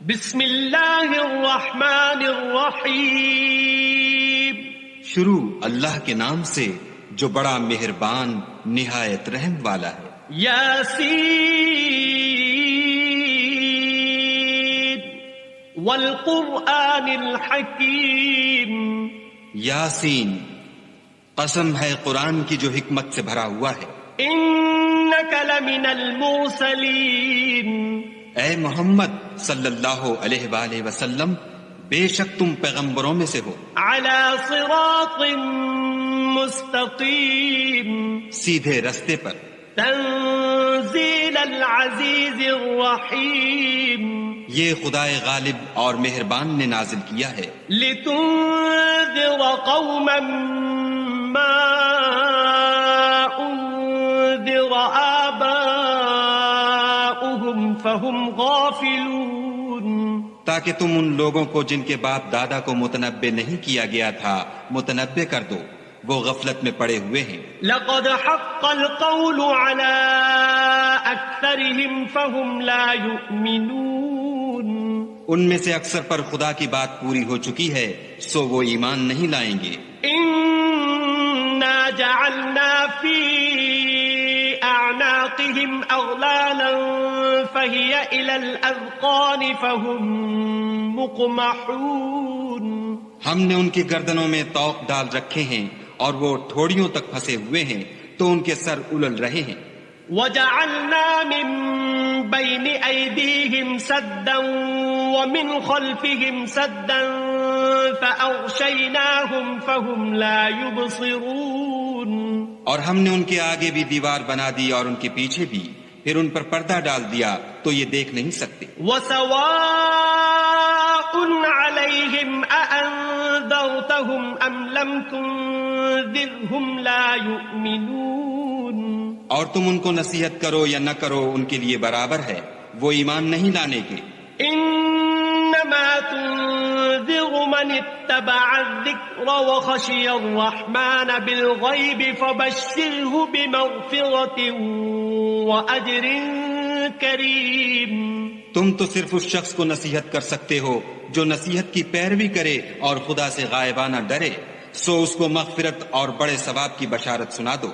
بسم اللہ الرحمن الرحیم. شروع اللہ کے نام سے جو بڑا مہربان نہایت رحم والا ہے. یاسین والقرآن الحکیم. یاسین، قسم ہے قرآن کی جو حکمت سے بھرا ہوا ہے. انک لمن المرسلین. اے محمد صلی اللہ علیہ وآلہ وسلم، بے شک تم پیغمبروں میں سے ہو. علی صراط مستقیم. سیدھے رستے پر. تنزیل العزیز الرحیم. یہ خدائے غالب اور مہربان نے نازل کیا ہے. لتنذر قوما ما انذر آباؤهم فهم غافلون. تاکہ تم ان لوگوں کو جن کے باپ دادا کو متنبع نہیں کیا گیا تھا متنبع کر دو، وہ غفلت میں پڑے ہوئے ہیں. لقد حق القول على اکثرهم فهم لا يؤمنون. ان میں سے اکثر پر خدا کی بات پوری ہو چکی ہے، سو وہ ایمان نہیں لائیں گے. انا جعلنا في اعناقهم اغلالا فهي الى الاذقان فهم مقمحون. ہم نے ان کی گردنوں میں طوق ڈال رکھے ہیں اور وہ ٹھوڑیوں تک پھنسے ہوئے ہیں تو ان کے سر الل رہے ہیں. وجعلنا من بين أيديهم سدا ومن خلفهم سدا فأغشيناهم فهم لا يبصرون. اور ہم نے ان کے آگے بھی دیوار بنا دی اور ان کے پیچھے بھی، پھر ان پر پردہ ڈال دیا تو یہ دیکھ نہیں سکتے. وسواء عليهم أأنذرتهم أم لم تنذرهم لا يؤمنون. اور تم ان کو نصیحت کرو یا نہ کرو ان کے لیے برابر ہے، وہ ایمان نہیں لانے کے. انما تنذر من اتبع الذکر وخشی الرحمن بالغیب فبشره بمغفرة واجر کریم. تم تو صرف اس شخص کو نصیحت کر سکتے ہو جو نصیحت کی پیروی کرے اور خدا سے غائبانہ ڈرے، سو اس کو مغفرت اور بڑے ثواب کی بشارت سنا دو.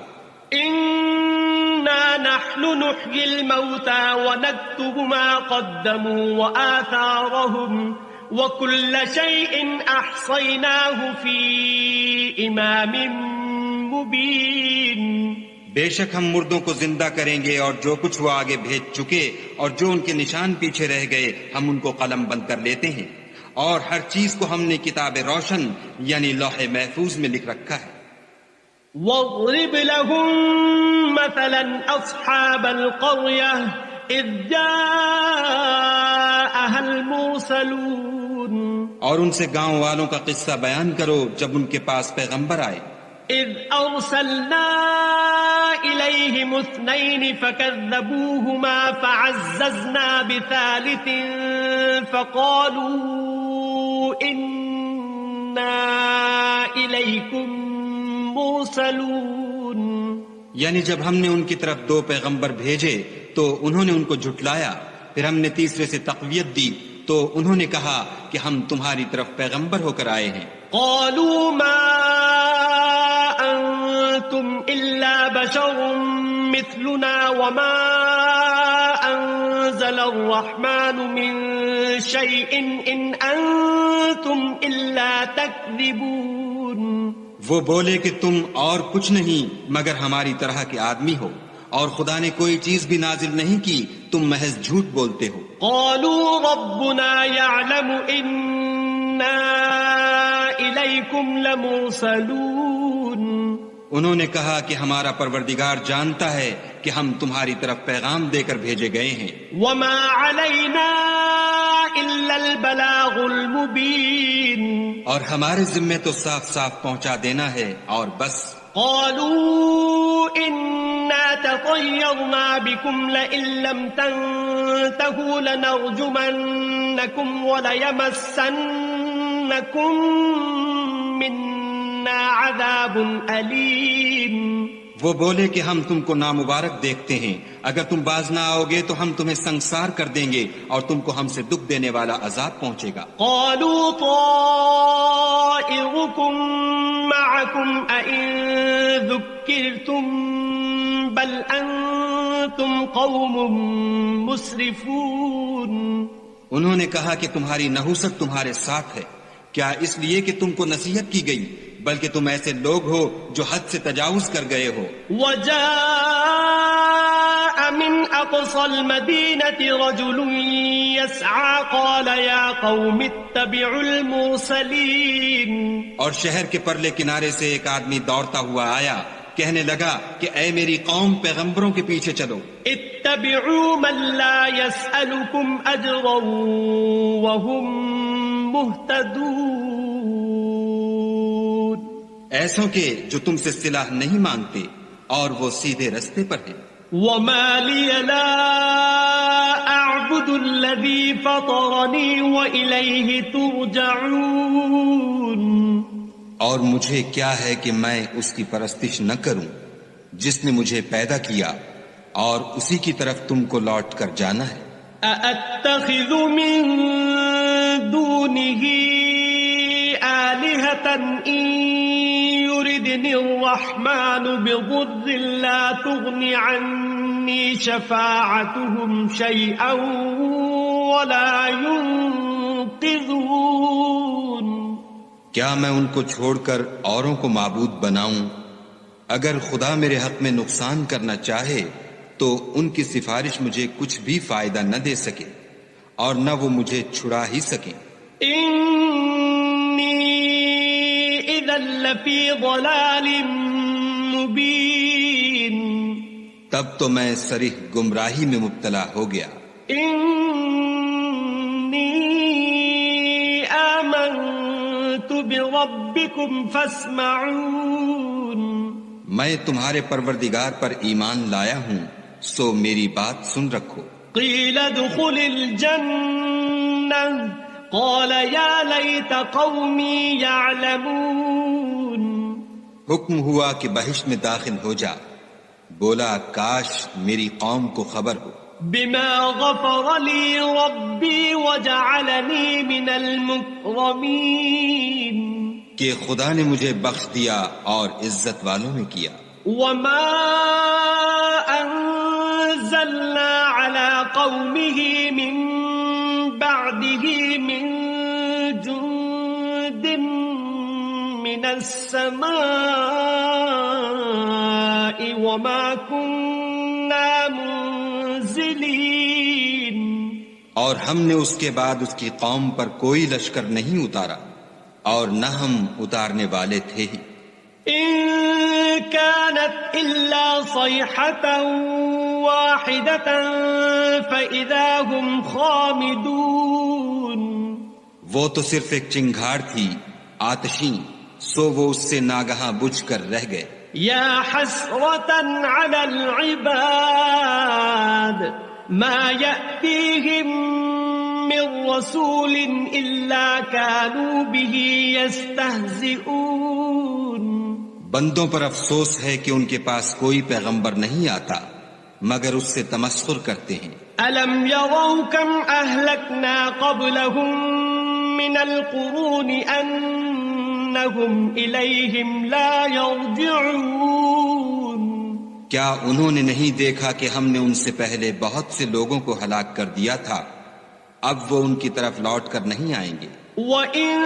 إنا نحن نحيي الموتى ونكتب ما قدموا وآثارهم وكل شيء أحصيناه في إمام مبين. بے شک ہم مردوں کو زندہ کریں گے اور جو کچھ وہ آگے بھیج چکے اور جو ان کے نشان پیچھے رہ گئے ہم ان کو قلم بند کر لیتے ہیں، اور ہر چیز کو ہم نے کتاب روشن یعنی لوح محفوظ میں لکھ رکھا ہے. واضرب لهم مثلا أصحاب القرية إذ جاءها المرسلون. اور ان سے گاؤں والوں کا قصہ بیان کرو جب ان کے پاس پیغمبر آئے. إذ أرسلنا إليهم اثنين فكذبوهما فعززنا بثالث فقالوا إنا إليكم مرسلون. یعنی جب ہم نے ان کی طرف دو پیغمبر بھیجے تو انہوں نے ان کو جھٹلایا، پھر ہم نے تیسرے سے تقویت دی تو انہوں نے کہا کہ ہم تمہاری طرف پیغمبر ہو کر آئے ہیں. قالوا ما أنتم إلا بشر مثلنا وما أنزل الرحمن من شيء إن أنتم إلا تكذبون. وہ بولے کہ تم اور کچھ نہیں مگر ہماری طرح کے آدمی ہو، اور خدا نے کوئی چیز بھی نازل نہیں کی، تم محض جھوٹ بولتے ہو. قالوا ربنا يعلم إنا إليكم لمرسلون. انہوں نے کہا کہ ہمارا پروردگار جانتا ہے کہ ہم تمہاری طرف پیغام دے کر بھیجے گئے ہیں. وما علينا إلا البلاغ المبين. اور ہمارے ذمے تو صاف صاف پہنچا دینا ہے اور بس. قالوا إنا تطيرنا بكم لئن لم تنتهوا لنرجمنكم وليمسنكم منا عذاب أليم. وہ بولے کہ ہم تم کو نامبارک دیکھتے ہیں، اگر تم باز نہ آؤ گے تو ہم تمہیں سنگسار کر دیں گے اور تم کو ہم سے دکھ دینے والا عذاب پہنچے گا۔ قالوا طائركم معكم أئن ذكرتم بل أنتم قوم مسرفون۔ انہوں نے کہا کہ تمہاری نحوست تمہارے ساتھ ہے، کیا اس لیے کہ تم کو نصیحت کی گئی، بلکہ تم ایسے لوگ ہو جو حد سے تجاوز کر گئے ہو۔ وجاء من أقصى المدينة رجل يسعى قال يا قوم اتبعوا المرسلين۔ اور شہر کے پرلے کنارے سے ایک آدمی دوڑتا ہوا آیا، کہنے لگا کہ اے میری قوم، پیغمبروں کے پیچھے چلو۔ اتبعوا من لا يسألكم أجرا وهم مهتدون۔ ایسوں کے جو تم سے صلہ نہیں مانگتے اور وہ سیدھے رستے پر ہیں۔ وما لي لا أعبد الذي فطرني وإليه ترجعون۔ اور مجھے کیا ہے کہ میں اس کی پرستش نہ کروں جس نے مجھے پیدا کیا اور اسی کی طرف تم کو لوٹ کر جانا ہے۔ أأتخذ من دونه آلهة إن يردني الرحمن بضر لا تغن عني شفاعتهم شيئا ولا ينقذون۔ کیا میں ان کو چھوڑ کر اوروں کو معبود بناؤں؟ اگر خدا میرے حق میں نقصان کرنا چاہے تو ان کی سفارش مجھے کچھ بھی فائدہ نہ دے سکے اور نہ وہ مجھے چھڑا ہی سکیں۔ إِذًا لَّفِي ضَلَالٍ مُّبِينٍ۔ تب تو میں صریح گمراہی میں مبتلا ہو گیا۔ إِنِّي آمَنتُ بِرَبِّكُمْ فَاسْمَعُونِ۔ میں تمہارے پروردگار پر ایمان لایا ہوں، سو میری بات سن رکھو۔ قِيلَ ادْخُلِ الْجَنَّةَ قَالَ يَا لَيْتَ قَوْمِي يَعْلَمُونَ۔ حکم ہوا کہ بہشت میں داخل ہو جا، بولا کاش میری قوم کو خبر ہو۔ بِمَا غَفَرَ لِي رَبِّي وَجَعَلَنِي مِنَ الْمُكْرَمِينَ۔ کہ خدا نے مجھے بخش دیا اور عزت والوں میں کیا۔ وَمَا أَنزَلْنَا عَلَى قَوْمِهِ مِن بَعْدِهِ مِن جُندٍ مِّنَ السَّمَاءِ وَمَا كُنَّا مُنزِلِينَ۔ اور ہم نے اس کے بعد اس کی قوم پر کوئی لشکر نہیں اتارا اور نہ ہم اتارنے والے تھے ہی۔ إِن كَانَتْ إِلَّا صَيْحَةً وَاحِدَةً فَإِذَا هُمْ خَامِدُونَ۔ وہ تو صرف ایک چنگھاڑ تھی آتشیں، سو وہ اس سے ناگہاں بجھ کر رہ گئے۔ يَا حَسْرَةً عَلَى الْعِبَادِ مَا يَأْتِيهِم مِّن رَّسُولٍ إِلَّا كَانُوا بِهِ يَسْتَهْزِئُونَ۔ بندوں پر افسوس ہے کہ ان کے پاس کوئی پیغمبر نہیں آتا مگر اس سے تمسخر کرتے ہیں۔ أَلَمْ يَرَوْا كَمْ أَهْلَكْنَا قَبْلَهُم مِّنَ الْقُرُونِ أَنَّهُمْ إِلَيْهِمْ لَا يَرْجِعُونَ۔ کیا انہوں نے نہیں دیکھا کہ ہم نے ان سے پہلے بہت سے لوگوں کو ہلاک کر دیا تھا، اب وہ ان کی طرف لوٹ کر نہیں آئیں گے۔ وَإِن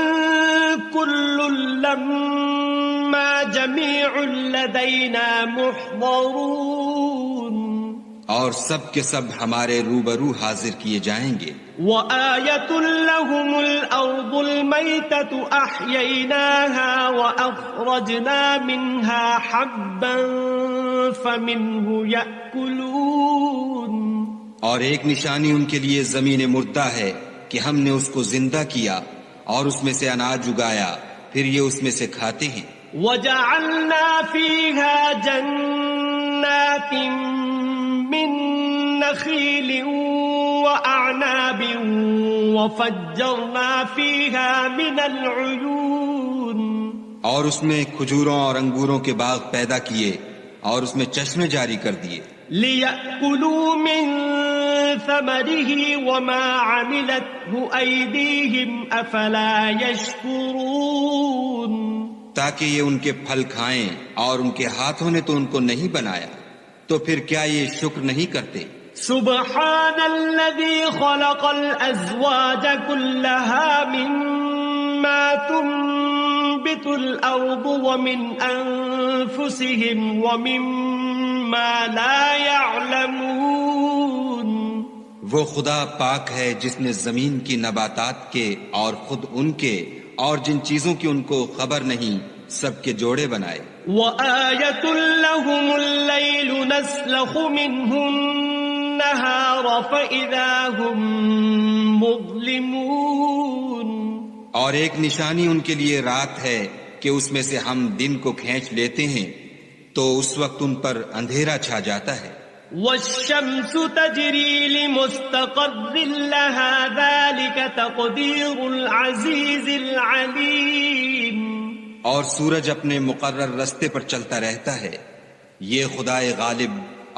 كُلٌّ لَّمَّا جَمِيعٌ لَّدَيْنَا مُحْضَرُونَ۔ اور سب کے سب ہمارے روبرو حاضر کیے جائیں گے۔ وَآيَةٌ لَّهُمُ الْأَرْضُ الْمَيْتَةُ أَحْيَيْنَاهَا وَأَخْرَجْنَا مِنْهَا حَبًّا فَمِنْهُ يَأْكُلُونَ۔ اور ایک نشانی ان کے لیے زمین مردہ ہے کہ ہم نے اس کو زندہ کیا اور اس میں سے اناج اگایا، پھر یہ اس میں سے کھاتے ہیں۔ وَجَعَلْنَا فِيهَا جَنَّاتٍ مِّن نَّخِيلٍ وَأَعْنَابٍ وَفَجَّرْنَا فِيهَا مِنَ الْعُيُونِ۔ اور اس میں کھجوروں اور انگوروں کے باغ پیدا کیے اور اس میں چشمے جاری کر دیے لِيَأْكُلُوا مِن ثَمَرِهِ وَمَا عَمِلَتْهُ أَيْدِيهِمْ أَفَلَا يَشْكُرُونَ تاکہ یہ ان کے پھل کھائیں اور ان کے ہاتھوں نے تو ان کو نہیں بنایا، تو پھر کیا یہ شکر نہیں کرتے؟ سبحان الذي خلق الأزواج كلها مما تنبت الأرض ومن أنفسهم ومما لا يعلمون وہ خدا پاک ہے جس نے زمین کی نباتات کے اور خود ان کے اور جن چیزوں کی ان کو خبر نہیں سب کے جوڑے بنائے وَآيَةٌ لَهُمُ اللَّيْلُ نَسْلَخُ مِنْهُ النَّهَارَ فَإِذَا هُمْ مُظْلِمُونَ اور ایک نشانی ان کے لیے رات ہے کہ اس میں سے ہم دن کو کھینچ لیتے ہیں تو اس وقت ان پر اندھیرا چھا جاتا ہے وَالشَّمْسُ تَجْرِي لِمُسْتَقَرٍّ لَهَا ذَلِكَ تَقْدِيرُ الْعَزِيزِ الْعَلِيمِ اور سورج اپنے مقرر رستے پر چلتا رہتا ہے، یہ خدائے غالب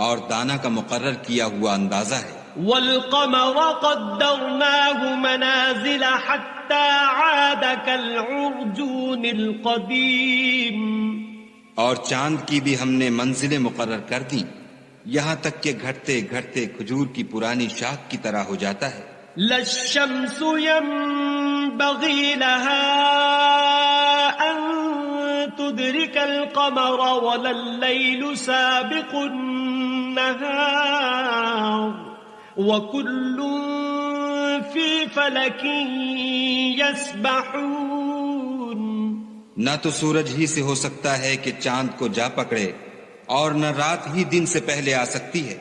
اور دانا کا مقرر کیا ہوا اندازہ ہے وَالْقَمَرَ قَدَّرْنَاهُ مَنَازِلَ حَتَّى عَادَ كَالْعُرْجُونِ الْقَدِيمِ اور چاند کی بھی ہم نے منزلیں مقرر کر دیں یہاں تک کہ گھٹتے گھٹتے کھجور کی پرانی شاخ کی طرح ہو جاتا ہے لَا الشَّمْسُ يَنبَغِي لَهَا أَن تُدْرِكَ الْقَمَرَ وَلَا اللَّيْلُ سَابِقُ النَّهَارِ وَكُلٌّ فِي فَلَكٍ يَسْبَحُونَ نہ تو سورج ہی سے ہو سکتا ہے کہ چاند کو جا پکڑے اور نہ رات ہی دن سے پہلے آ سکتی ہے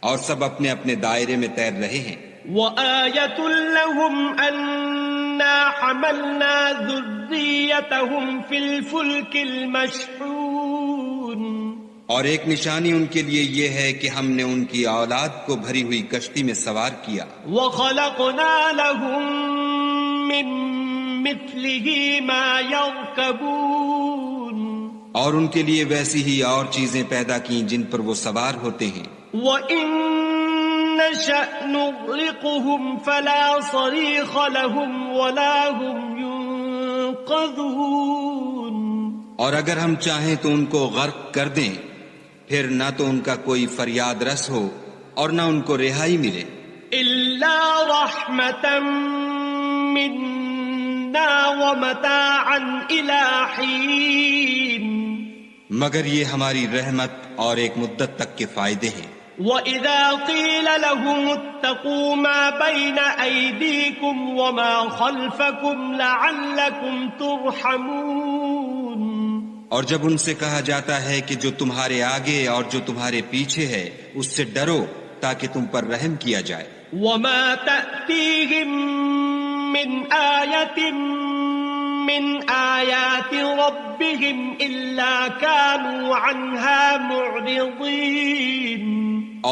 اور سب اپنے اپنے دائرے میں تیر رہے ہیں وَآيَةٌ لَهُمْ أَنَّا حَمَلْنَا ذُرِّيَّتَهُمْ فِي الْفُلْكِ الْمَشْحُونِ اور ایک نشانی ان کے لیے یہ ہے کہ ہم نے ان کی اولاد کو بھری ہوئی کشتی میں سوار کیا وَخَلَقْنَا لَهُم مِّن مِّثْلِهِ مَا يَرْكَبُونَ اور ان کے لیے ویسی ہی اور چیزیں پیدا کی جن پر وہ سوار ہوتے ہیں وَإِن نَّشَأْ نُغْرِقْهُمْ فَلَا صَرِيخَ لَهُمْ وَلَا هُمْ يُنقَذُونَ اور اگر ہم چاہیں تو ان کو غرق کر دیں پھر نہ تو ان کا کوئی فریاد رس ہو اور نہ ان کو رہائی ملے إِلَّا رَحْمَةً مِّنَّا وَمَتَاعًا إِلَى حِينٍ مگر یہ ہماری رحمت اور ایک مدت تک کے فائدے ہیں وَإِذَا قِيلَ لَهُمُ اتَّقُوا مَا بَيْنَ أَيْدِيكُمْ وَمَا خَلْفَكُمْ لَعَلَّكُمْ تُرْحَمُونَ اور جب ان سے کہا جاتا ہے کہ جو تمہارے آگے اور جو تمہارے پیچھے ہے اس سے ڈرو تاکہ تم پر رحم کیا جائے وَمَا تَأْتِيهِم مِّنْ آيَةٍ مِّنْ آيَاتِ رَبِّهِمْ إِلَّا كَانُوا عَنْهَا مُعْرِضِينَ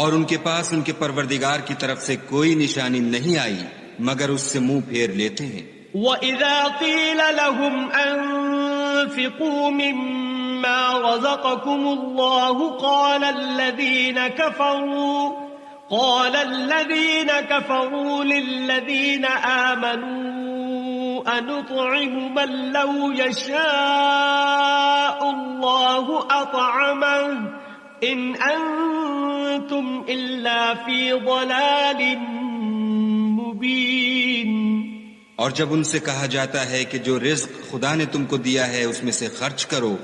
اور ان کے پاس ان کے پروردگار کی طرف سے کوئی نشانی نہیں آئی مگر اس سے منہ پھیر لیتے ہیں وَإِذَا قِيلَ لَهُمْ أَنفِقُوا مِمَّا رَزَقَكُمُ اللَّهُ قَالَ الَّذِينَ كَفَرُوا لِلَّذِينَ آمَنُوا أَنُطْعِمُ مَن لَّوْ يَشَاءُ اللَّهُ أَطْعَمَهُ إِنْ أَنتُمْ إِلَّا فِي ضَلَالٍ مُّبِينٍ اور جب ان سے کہا جاتا ہے کہ جو رزق خدا نے تم کو دیا ہے اس میں سے خرچ کرو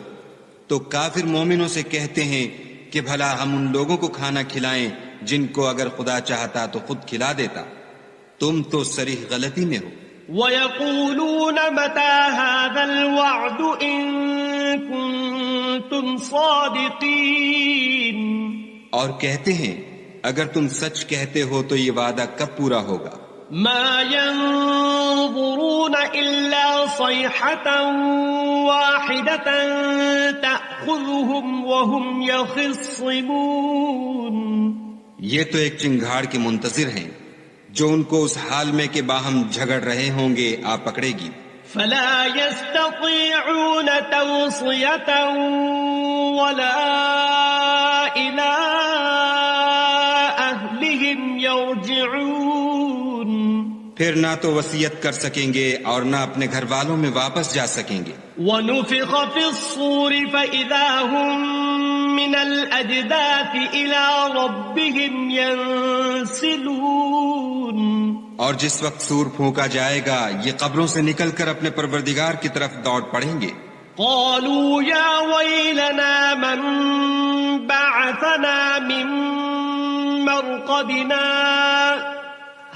تو کافر مومنوں سے کہتے ہیں کہ بھلا ہم ان لوگوں کو کھانا کھلائیں جن کو اگر خدا چاہتا تو خود کھلا دیتا تم تو صریح غلطی میں ہو وَيَقُولُونَ مَتَى هَذَا الْوَعْدُ إِن كُنتُمْ صَادِقِينَ اور کہتے ہیں اگر تم سچ کہتے ہو تو یہ وعدہ کب پورا ہوگا مَا يَنظُرُونَ إِلَّا صَيْحَةً وَاحِدَةً تَأْخُذُهُمْ وَهُمْ يَخِصِّمُونَ یہ تو ایک چنگھاڑ کے منتظر ہیں جو ان کو اس حال میں کہ باہم جھگڑ رہے ہوں گے آ پکڑے گی فَلَا يَسْتَطِيعُونَ تَوْصِيَةً ولا إلى أهلهم يرجعون. پھر نہ تو وصیت کر سکیں گے اور نہ اپنے گھر والوں میں واپس جا سکیں گے. ونفخ في الصور فإذا هم من الأجداث إلى ربهم ينسلون. اور جس وقت سور پھونکا جائے گا یہ قبروں سے نکل کر اپنے پروردگار کی طرف دوڑ پڑیں گے. قالوا يا ويلنا من بعثنا من مرقدنا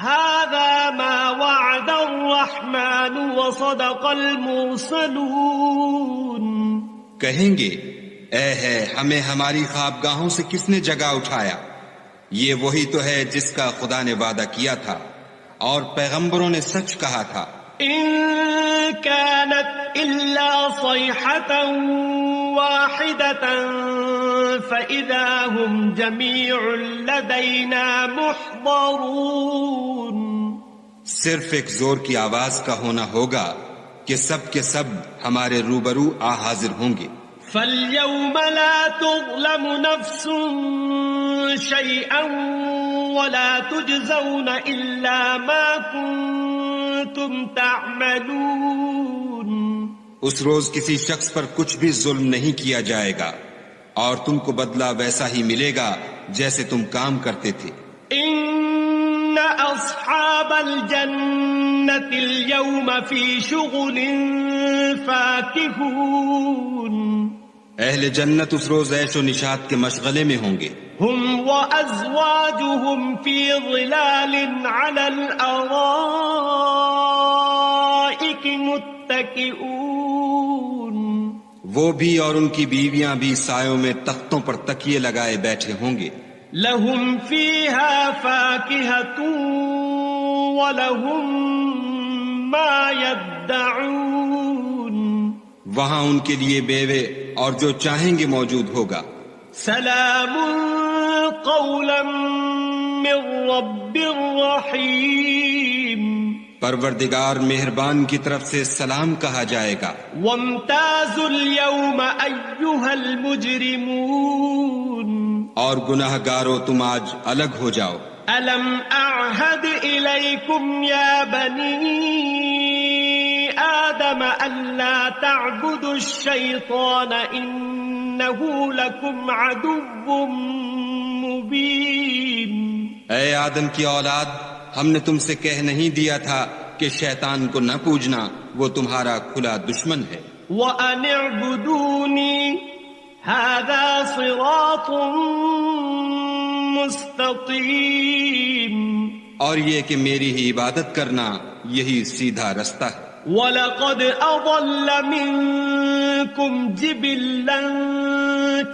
هذا ما وعد الرحمن وصدق المرسلون. کہیں گے اے ہے ہمیں ہماری خوابگاہوں سے کس نے جگا اٹھایا، یہ وہی تو ہے جس کا خدا نے وعدہ کیا تھا اور پیغمبروں نے سچ کہا تھا. إن كانت إلا صيحة واحدة فإذا هم جميع لدينا محضرون. صرف ایک زور کی آواز کا ہونا ہوگا کہ سب کے سب ہمارے روبرو آ حاضر ہوں گے. فاليوم لا تظلم نفس شيئا ولا تجزون إلا ما كنتم تعملون. اس روز کسی شخص پر کچھ بھی ظلم نہیں کیا جائے گا اور تم کو بدلہ ویسا ہی ملے گا جیسے تم کام کرتے تھے. إن أصحاب الجنة اليوم في شغل فاكهون. اہل جنت اس روز عیش و نشاط کے مشغلے میں ہوں گے. هم وأزواجهم في ظلال على الأرائك متكئون. وہ بھی اور ان کی بیویاں بھی سایوں میں تختوں پر تکیے لگائے بیٹھے ہوں گے. لهم فيها فاكهة ولهم ما يدعون. وہاں ان کے لیے بیوے اور جو چاہیں گے موجود ہوگا. سلام قولا من رب رحیم. پروردگار مہربان کی طرف سے سلام کہا جائے گا. وامتازوا اليوم أيها المجرمون. اور گناہ گارو تم آج الگ ہو جاؤ. ألم أعهد إليكم يا بني آدم ألا تعبدوا الشيطان إنه لكم عدو مبين. اے آدم کی اولاد، ہم نے تم سے کہہ نہیں دیا تھا کہ شیطان کو نہ پوجنا، وہ تمہارا کھلا دشمن ہے. وأن اعبدوني هذا صراط مستقيم. اور یہ کہ میری ہی عبادت کرنا یہی سیدھا رستہ ہے. وَلَقَدْ أَضَلَّ مِنكُمْ جِبِلًّا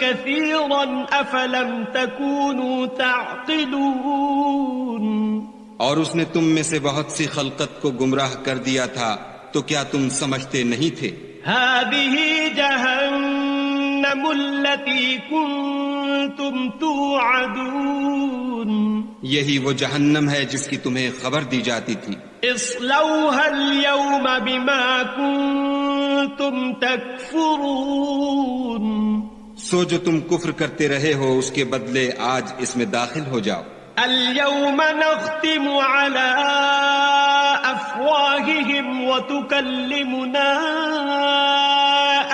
كَثِيرًا أَفَلَمْ تَكُونُوا تَعْقِلُونَ. اور اس نے تم میں سے بہت سی خلقت کو گمراہ کر دیا تھا تو کیا تم سمجھتے نہیں تھے؟ هَذِهِ جَهَنَّمُ الَّتِي كُنتُمْ تُوعَدُونَ. یہی وہ جہنم ہے جس کی تمہیں خبر دی جاتی تھی. اصلوها اليوم بما كنتم تكفرون. سو جو تم کفر کرتے رہے ہو اس کے بدلے آج اس میں داخل ہو جاؤ. اليوم نختم على أفواههم وتكلمنا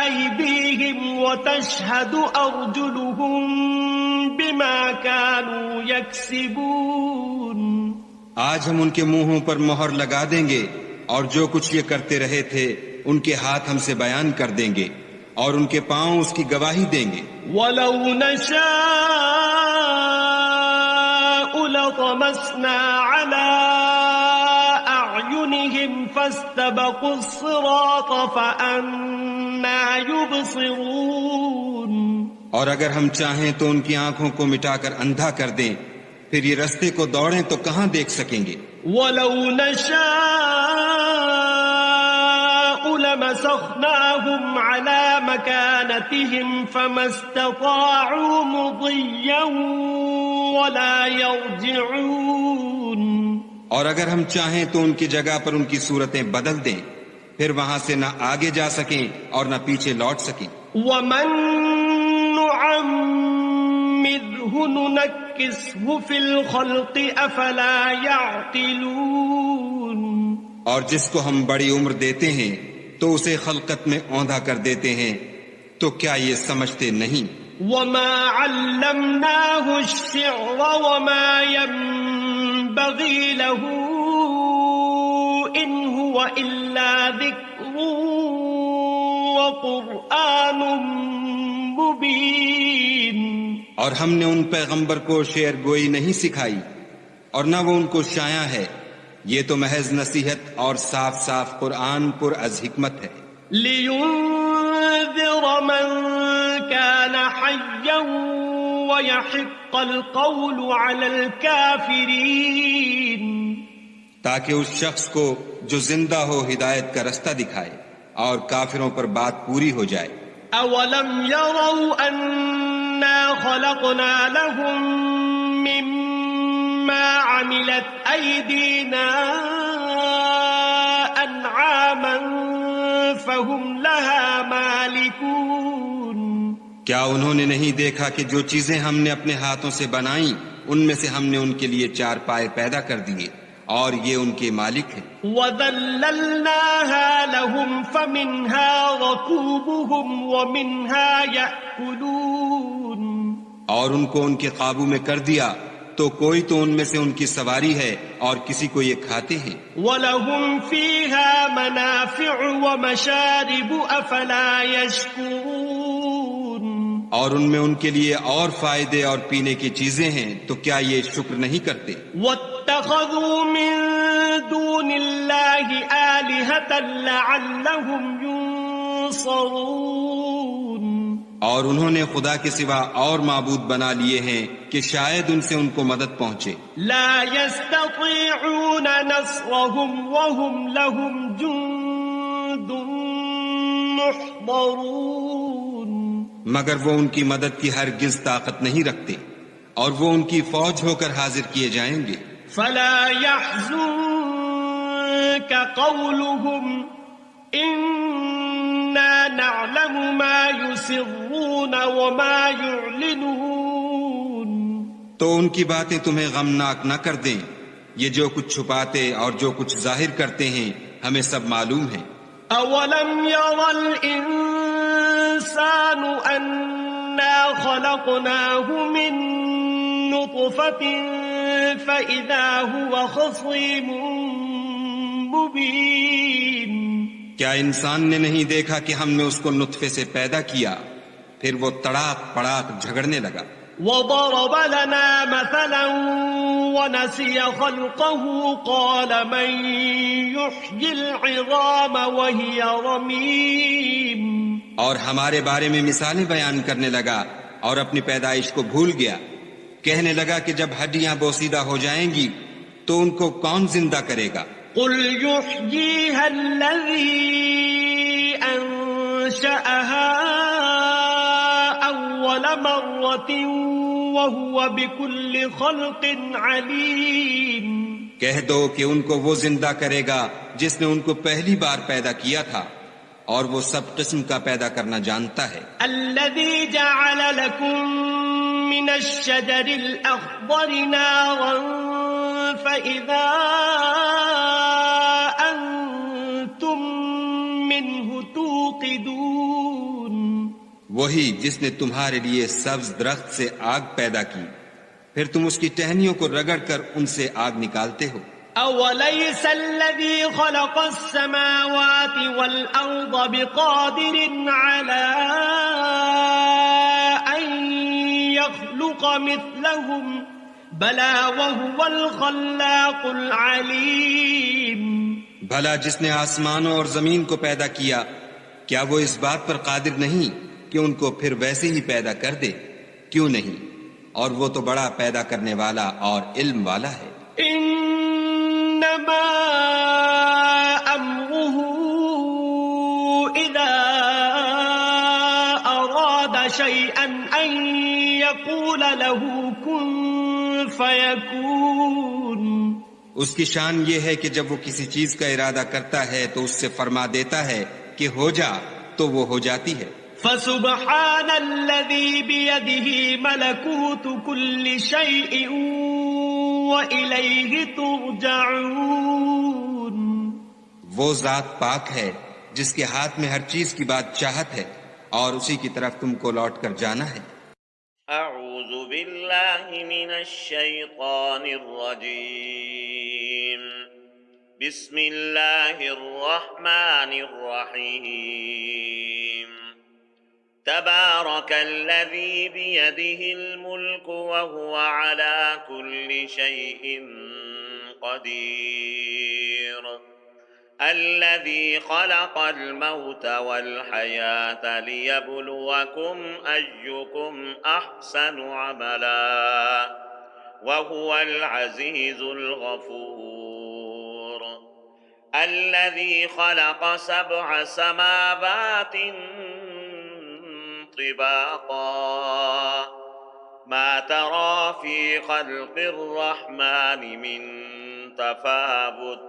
أيديهم وتشهد أرجلهم بما كانوا يكسبون. آج ہم ان کے منہوں پر مہر لگا دیں گے اور جو کچھ یہ کرتے رہے تھے ان کے ہاتھ ہم سے بیان کر دیں گے اور ان کے پاؤں اس کی گواہی دیں گے. وَلَوْ نَشَاءُ لَطَمَسْنَا عَلَىٰ أَعْيُنِهِمْ فَاسْتَبَقُوا الصِّرَاطَ فَأَنَّىٰ يُبْصِرُونَ. اور اگر ہم چاہیں تو ان کی آنکھوں کو مٹا کر اندھا کر دیں، پھر یہ رستے کو دوڑیں تو کہاں دیکھ سکیں گے. وَلَوْ نَشَاءُ لَمَسَخْنَاهُمْ عَلَىٰ مَكَانَتِهِمْ فَمَا اسْتَطَاعُوا مُضِيًّا وَلَا يَرْجِعُونَ. اور اگر ہم چاہیں تو ان کی جگہ پر ان کی صورتیں بدل دیں، پھر وہاں سے نہ آگے جا سکیں اور نہ پیچھے لوٹ سکیں. وَمَن نعمره ننكسه في الخلق أفلا يعقلون. اور جس کو ہم بڑی عمر دیتے ہیں تو اسے خلقت میں اوندھا کر دیتے ہیں، تو کیا یہ سمجھتے نہیں؟ وما علمناه الشعر وما ينبغي له إن هو إلا ذكر وقرآن مبين. اور ہم نے ان پیغمبر کو شعر گوئی نہیں سکھائی اور نہ وہ ان کو شایع ہے، یہ تو محض نصیحت اور صاف صاف قرآن پر از حکمت ہے. لينذر من كان حيا ويحق القول على الكافرين. تاکہ اس شخص کو جو زندہ ہو ہدایت کا رستہ دکھائے اور کافروں پر بات پوری ہو جائے. اولم يروا انا خلقنا لهم مما عملت ايدينا انعاما فهم لها مالكون. کیا انہوں نے نہیں دیکھا کہ جو چیزیں ہم نے اپنے ہاتھوں سے بنائیں ان میں سے ہم نے ان کے لیے چار پائے پیدا کر دیے اور یہ ان کے مالک ہیں. وَذَلَّلْنَاهَا لَهُمْ فَمِنْهَا رَكُوبُهُمْ وَمِنْهَا يَأْكُلُونَ. اور ان کو ان کے قابو میں کر دیا تو کوئی تو ان میں سے ان کی سواری ہے اور کسی کو یہ کھاتے ہیں. وَلَهُمْ فِيهَا مَنَافِعُ وَمَشَارِبُ أَفَلَا يَشْكُرُونَ. اور ان میں ان کے لیے اور فائدے اور پینے کی چیزیں ہیں تو کیا یہ شکر نہیں کرتے؟ وَاتَّخَذُوا مِن دُونِ اللَّهِ آلِهَةً لَعَلَّهُمْ يُنصَرُونَ. اور انہوں نے خدا کے سوا اور معبود بنا لیے ہیں کہ شاید ان سے ان کو مدد پہنچے. لا يستطيعون نصرهم وهم لهم جند محضرون. مگر وہ ان کی مدد کی ہرگز طاقت نہیں رکھتے اور وہ ان کی فوج ہو کر حاضر کیے جائیں گے. فلا يحزنك قولهم إنا نعلم ما يسرون وما يعلنون. تو ان کی باتیں تمہیں غمناک نہ کر دیں، یہ جو کچھ چھپاتے اور جو کچھ ظاہر کرتے ہیں ہمیں سب معلوم ہے. اولم ير الانسان انا خلقناه من نطفة فاذا هو خصيم مبين. کیا انسان نے نہیں دیکھا کہ ہم نے اس کو نطفے سے پیدا کیا پھر وہ تڑاک پڑاک جھگڑنے لگا. وضرب لنا مثلا ونسي خلقه قال من يحيي العظام وهي رميم. اور ہمارے بارے میں مثالیں بیان کرنے لگا اور اپنی پیدائش کو بھول گیا. کہنے لگا کہ جب ہڈیاں بوسیدہ ہو جائیں گی تو ان کو کون زندہ کرے گا؟ قل يحييها الذي أنشأها أول مرة وهو بكل خلق عليم. کہہ دو کہ ان کو وہ زندہ کرے گا جس نے ان کو پہلی بار پیدا کیا تھا اور وہ سب قسم کا پیدا کرنا جانتا ہے. الذي جعل لكم من الشجر الأخضر نارا فإذا أنتم منه توقدون. وہی جس نے تمہارے لیے سبز درخت سے آگ پیدا کی پھر تم اس کی ٹہنیوں کو رگڑ کر ان سے آگ نکالتے ہو. أوليس الذي خلق السماوات والأرض بقادر على أن يخلق مثلهم بلى وهو الخلاق العليم. بھلا جس نے آسمانوں اور زمین کو پیدا کیا کیا وہ اس بات پر قادر نہیں کہ ان کو پھر ویسے ہی پیدا کر دے؟ کیوں نہیں، اور وہ تو بڑا پیدا کرنے والا اور علم والا ہے. انما امره اذا اراد شيئا ان يقول له كن فيكون. اس کی شان یہ ہے کہ جب وہ کسی چیز کا ارادہ کرتا ہے تو اس سے فرما دیتا ہے کہ ہو جا، تو وہ ہو جاتی ہے. فسبحان الذي بيده ملكوت كل شيء وإليه ترجعون. وہ ذات پاک ہے جس کے ہاتھ میں ہر چیز کی بادشاہت ہے اور اسی کی طرف تم کو لوٹ کر جانا ہے. اعوذ باللہ من الشیطان الرجیم. بسم اللہ الرحمن الرحیم. تبارک الذی بیدہ الملک وهو على كل شیء قدیر. الذي خلق الموت والحياة ليبلوكم أيكم أحسن عملا وهو العزيز الغفور. الذي خلق 7 سماوات طباقا ما ترى في خلق الرحمن من تفاوت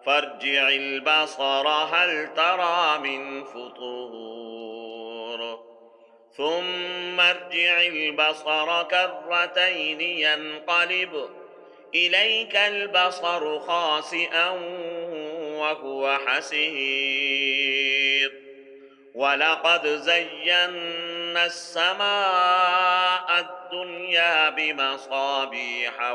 فارجع البصر هل ترى من فطور ثم ارجع البصر كرتين ينقلب إليك البصر خاسئا وهو حسير. ولقد زينا السماء الدنيا بمصابيح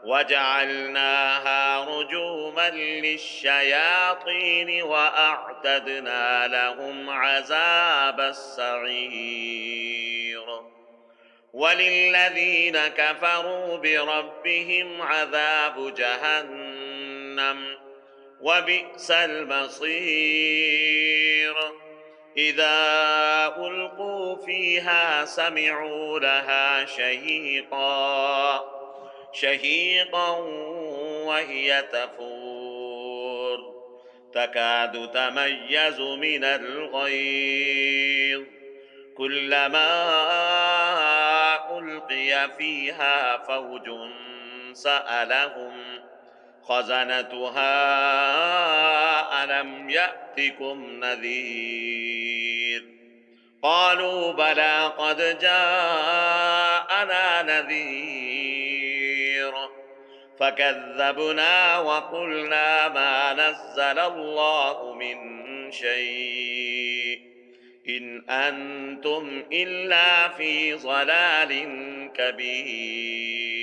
وجعلناها رجوما للشياطين وأعتدنا لهم عذاب السعير. وللذين كفروا بربهم عذاب جهنم وبئس المصير. إذا ألقوا فيها سمعوا لها شهيقا وهي تفور تكاد تميز من الغيظ كلما ألقي فيها فوج سألهم خزنتها ألم يأتكم نذير. قالوا بلى قد جاءنا نذير فكذبنا وقلنا ما نزل الله من شيء إن أنتم إلا في ضلال كبير.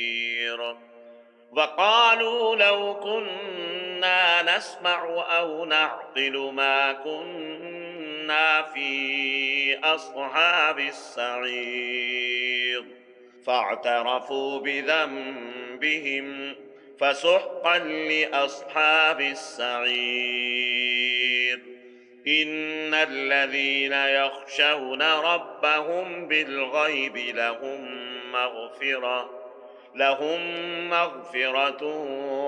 وقالوا لو كنا نسمع أو نعقل ما كنا في أصحاب السعير. فاعترفوا بذنبهم فسحقا لأصحاب السعير. إن الذين يخشون ربهم بالغيب لهم مغفرة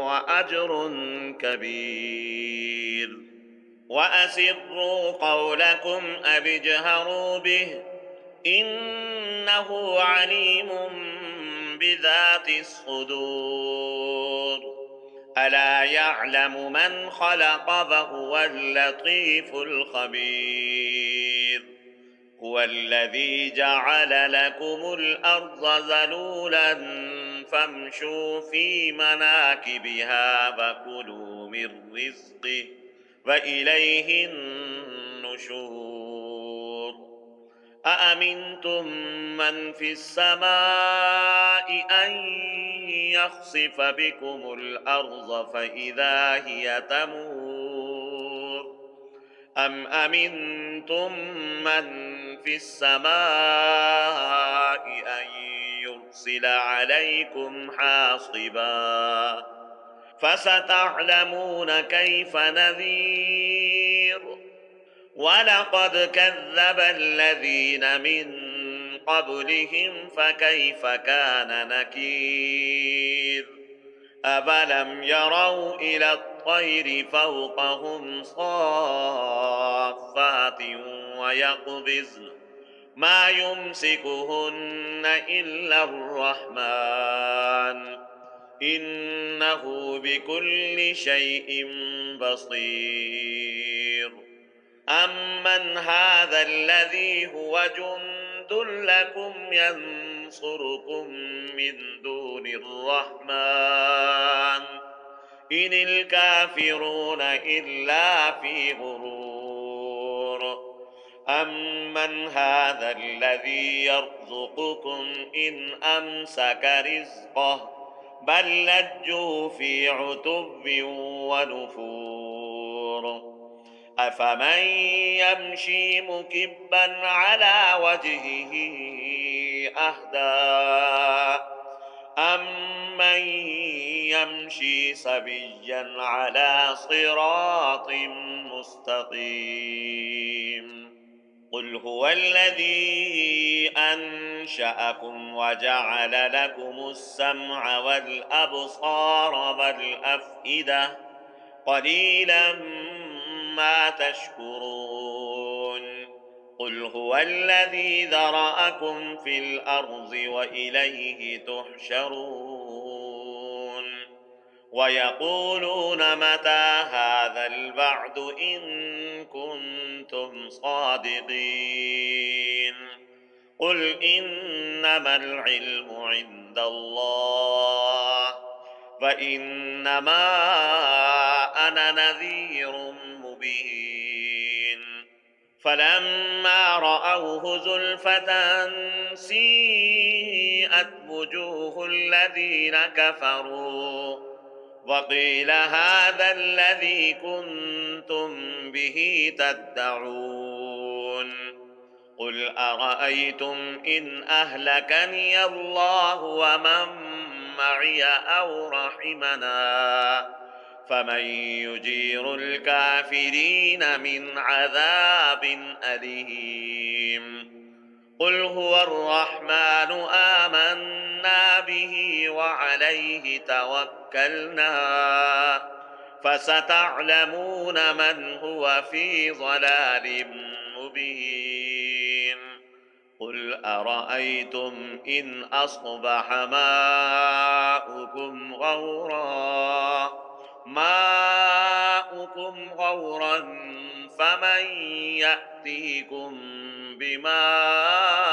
وأجر كبير. وأسروا قولكم أو اجهروا به إنه عليم بذات الصدور. ألا يعلم من خلق وهو اللطيف الخبير. هو الذي جعل لكم الأرض ذلولا فامشوا في مناكبها وكلوا من رزقه وإليه النشور. أأمنتم من في السماء أن يخسف بكم الأرض فإذا هي تمور أم أمنتم من في السماء أن يرسل عليكم حاصبا فستعلمون كيف نذير. ولقد كذب الذين من قبلهم فكيف كان نكير. أفلم يروا إلى الطير فوقهم صافات ويقبضن ما يمسكهن إلا الرحمن إنه بكل شيء بصير. أَمَّنْ هَذَا الَّذِي هُوَ جُندٌ لَكُمْ يَنصُرُكُم مِّن دُونِ الرَّحْمَٰنِ إِنِ الْكَافِرُونَ إِلَّا فِي غُرُورٍ أَمَّنْ هَذَا الَّذِي يَرْزُقُكُمْ إِنْ أَمْسَكَ رِزْقَهُ بَل لَّجُّوا فِي عُتُوٍّ وَنُفُورٍ أَفَمَن يَمْشِي مُكِبًّا عَلَىٰ وَجْهِهِ أَهْدَىٰ أَمَّن يَمْشِي سَوِيًّا عَلَىٰ صِرَاطٍ مُّسْتَقِيمٍ قُلْ هُوَ الَّذِي أَنشَأَكُمْ وَجَعَلَ لَكُمُ السَّمْعَ وَالْأَبْصَارَ وَالْأَفْئِدَةَ قَلِيلًا مَّا تَشْكُرُونَ قُلْ هُوَ الَّذِي ذَرَأَكُمْ فِي الْأَرْضِ وَإِلَيْهِ تُحْشَرُونَ وَيَقُولُونَ مَتَىٰ هَٰذَا الْوَعْدُ إِن كُنتُمْ صَادِقِينَ قُلْ إِنَّمَا الْعِلْمُ عِندَ اللَّهِ وَإِنَّمَا أَنَا نَذِيرٌ مُّبِينٌ فَلَمَّا رَأَوْهُ زُلْفَةً سِيئَتْ وُجُوهُ الَّذِينَ كَفَرُوا وَقِيلَ هَٰذَا الَّذِي كُنتُم بِهِ تَدَّعُونَ قُلْ أَرَأَيْتُمْ إِنْ أَهْلَكَنِيَ اللَّهُ وَمَن مَّعِيَ أَوْ رَحِمَنَا فَمَن يُجِيرُ الْكَافِرِينَ مِنْ عَذَابٍ أَلِيمٍ قُلْ هُوَ الرَّحْمَٰنُ آمَنَّا بِهِ وَعَلَيْهِ تَوَكَّلْنَا فَسَتَعْلَمُونَ مَنْ هُوَ فِي ضَلَالٍ مُّبِينٍ قُلْ أَرَأَيْتُمْ إِنْ أَصْبَحَ مَاؤُكُمْ غَوْرًا فَمَن يَأْتِيكُم بِمَاءٍ